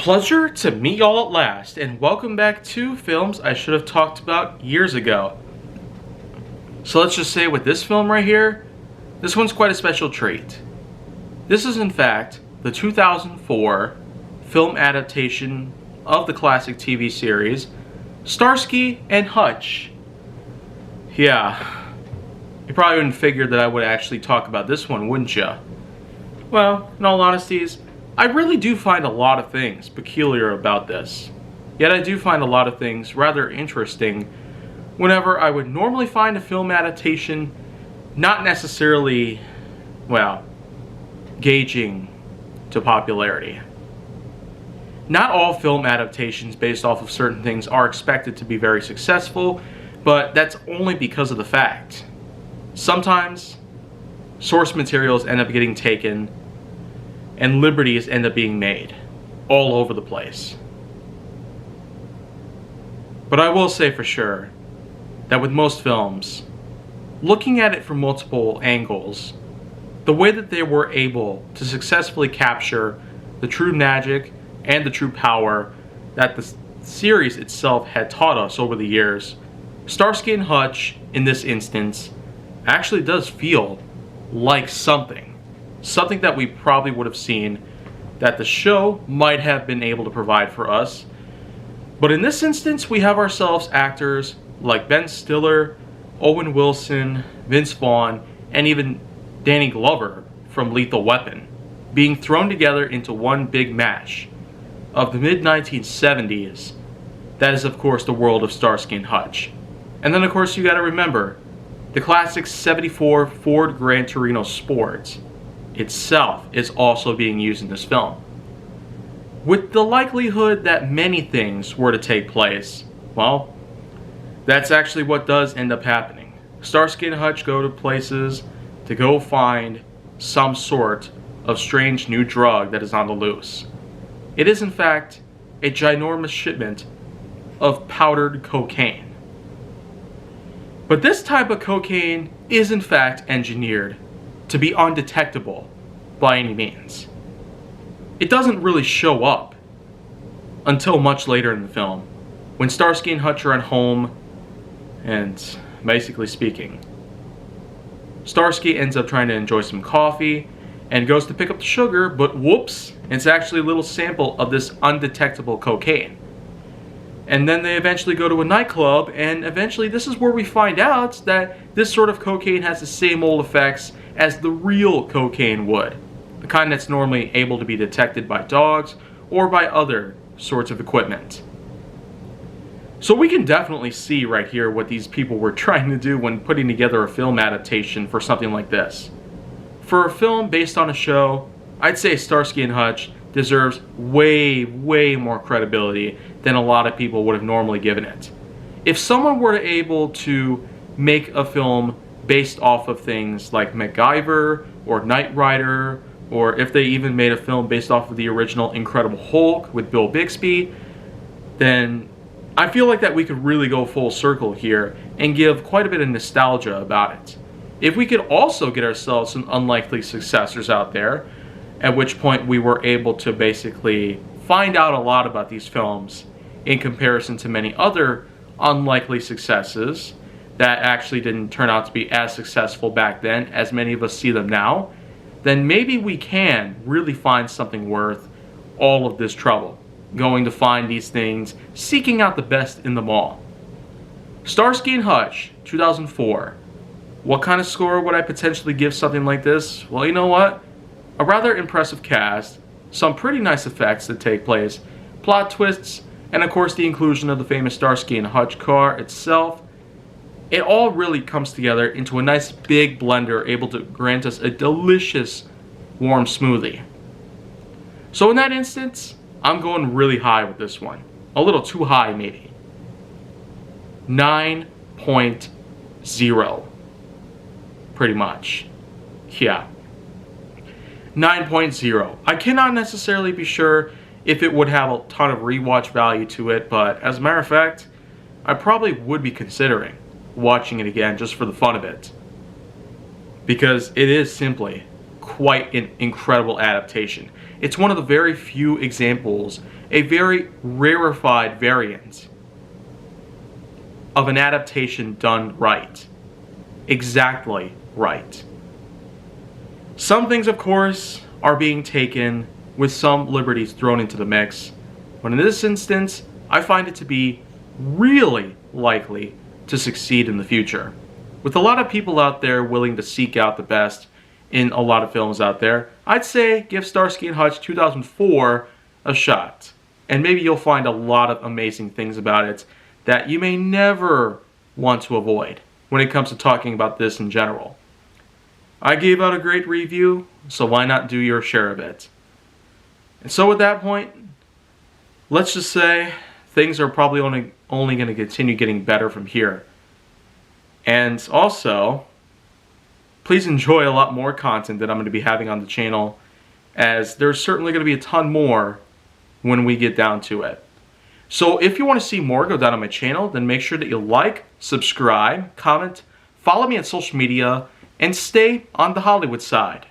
pleasure to meet y'all at last, and welcome back to films I should have talked about years ago. So let's just say with this film right here, this one's quite a special treat. This is in fact the 2004 film adaptation of the classic TV series Starsky and Hutch. Yeah, you probably wouldn't figure that I would actually talk about this one, wouldn't you? Well, in all honesty, I really do find a lot of things peculiar about this. Yet I do find a lot of things rather interesting whenever I would normally find a film adaptation not necessarily, well, gauging to popularity. Not all film adaptations based off of certain things are expected to be very successful, but that's only because of the fact. Sometimes source materials end up getting taken and liberties end up being made all over the place. But I will say for sure that with most films, looking at it from multiple angles, the way that they were able to successfully capture the true magic and the true power that the series itself had taught us over the years, Starsky and Hutch, in this instance, actually does feel like something that we probably would have seen that the show might have been able to provide for us. But in this instance, we have ourselves actors like Ben Stiller, Owen Wilson, Vince Vaughn, and even Danny Glover from Lethal Weapon being thrown together into one big mash of the mid-1970s. That is, of course, the world of Starsky and Hutch. And then, of course, you gotta remember the classic 74 Ford Gran Torino Sport itself is also being used in this film. With the likelihood that many things were to take place, well, that's actually what does end up happening. Starsky and Hutch go to places to go find some sort of strange new drug that is on the loose. It is in fact a ginormous shipment of powdered cocaine. But this type of cocaine is in fact engineered to be undetectable by any means. It doesn't really show up until much later in the film, when Starsky and Hutch are at home, and basically speaking, Starsky ends up trying to enjoy some coffee and goes to pick up the sugar, but whoops, it's actually a little sample of this undetectable cocaine. And then they eventually go to a nightclub, and eventually this is where we find out that this sort of cocaine has the same old effects as the real cocaine would. The kind that's normally able to be detected by dogs or by other sorts of equipment. So we can definitely see right here what these people were trying to do when putting together a film adaptation for something like this. For a film based on a show, I'd say Starsky and Hutch deserves way more credibility than a lot of people would have normally given it. If someone were able to make a film based off of things like MacGyver or Knight Rider, or if they even made a film based off of the original Incredible Hulk with Bill Bixby, then I feel like that we could really go full circle here and give quite a bit of nostalgia about it. If we could also get ourselves some unlikely successors out there, at which point we were able to basically find out a lot about these films in comparison to many other unlikely successes that actually didn't turn out to be as successful back then as many of us see them now, then maybe we can really find something worth all of this trouble, going to find these things, seeking out the best in them all. Starsky and Hutch, 2004. What kind of score would I potentially give something like this? Well, you know what? A rather impressive cast, some pretty nice effects that take place, plot twists, and of course the inclusion of the famous Starsky and Hutch car itself. It all really comes together into a nice big blender able to grant us a delicious warm smoothie. So in that instance, I'm going really high with this one. A little too high maybe. 9.0. Pretty much. Yeah. 9.0. I cannot necessarily be sure if it would have a ton of rewatch value to it, but as a matter of fact, I probably would be considering watching it again just for the fun of it. Because it is simply quite an incredible adaptation. It's one of the very few examples, a very rarefied variant of an adaptation done right. Exactly right. Some things, of course, are being taken with some liberties thrown into the mix, but in this instance, I find it to be really likely to succeed in the future. With a lot of people out there willing to seek out the best in a lot of films out there, I'd say give Starsky and Hutch 2004 a shot. And maybe you'll find a lot of amazing things about it that you may never want to avoid when it comes to talking about this in general. I gave out a great review, so why not do your share of it? And so at that point, let's just say things are probably only going to continue getting better from here. And also, please enjoy a lot more content that I'm going to be having on the channel, as there's certainly going to be a ton more when we get down to it. So if you want to see more go down on my channel, then make sure that you like, subscribe, comment, follow me on social media, and stay on the Hollywood side.